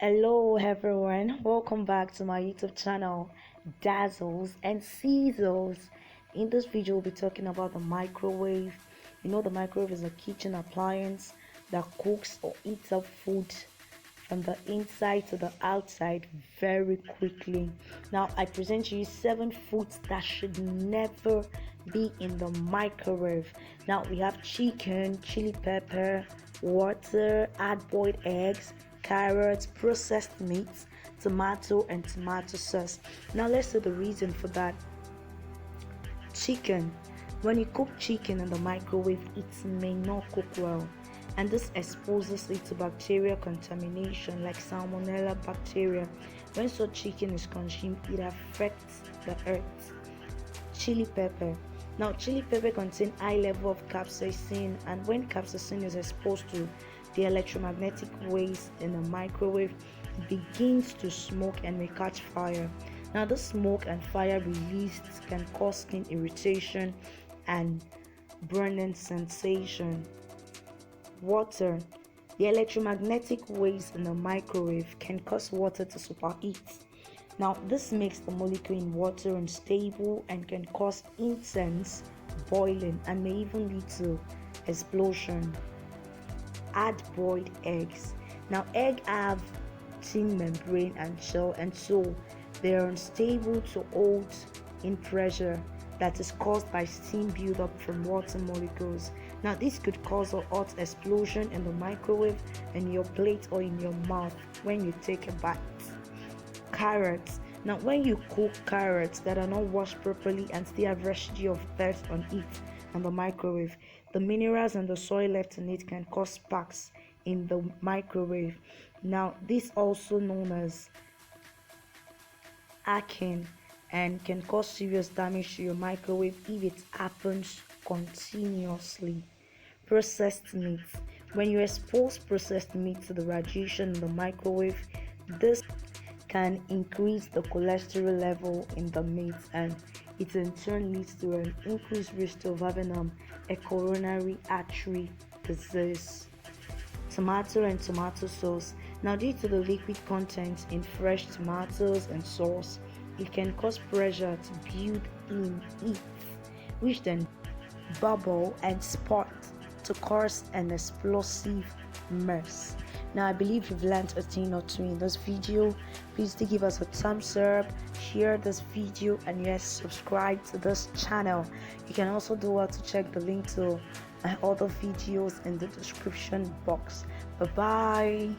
Hello everyone, welcome back to my YouTube channel Dazzles and Sizzles. In this video we'll be talking about the microwave. You know, the microwave is a kitchen appliance that cooks or heats up food from the inside to the outside very quickly. Now I present to you 7 foods that should never be in the microwave. Now we have chicken, chili pepper, water, hard-boiled eggs, carrots, processed meats, tomato and tomato sauce. Now let's see the reason for that. Chicken. When you cook chicken in the microwave, it may not cook well, and this exposes it to bacterial contamination like salmonella bacteria. When such chicken is consumed, it affects the earth. Chili pepper. Now chili pepper contains high level of capsaicin, and when capsaicin is exposed to the electromagnetic waves in the microwave, it begins to smoke and may catch fire. Now the smoke and fire released can cause skin irritation and burning sensation. Water. The electromagnetic waves in the microwave can cause water to superheat. Now this makes the molecule in water unstable and can cause intense boiling and may even lead to explosion. Hard-boiled eggs. Now eggs have thin membrane and shell, and so they are unstable to hold in pressure that is caused by steam buildup from water molecules. Now this could cause a hot explosion in the microwave, in your plate or in your mouth when you take a bite. Carrots. Now when you cook carrots that are not washed properly and still have residue of dirt on it in the microwave, the minerals and the soil left in it can cause sparks in the microwave. Now this also known as hacking and can cause serious damage to your microwave if it happens continuously. Processed meats. When you expose processed meat to the radiation in the microwave, this can increase the cholesterol level in the meat, and it in turn leads to an increased risk of having a coronary artery disease. Tomato and tomato sauce. Now due to the liquid content in fresh tomatoes and sauce, it can cause pressure to build in it, which then bubble and spot to cause an explosive mess. Now I believe you've learned a thing or two in this video. Please do give us a thumbs up, share this video, and yes, subscribe to this channel. You can also do well to check the link to my other videos in the description box. Bye bye.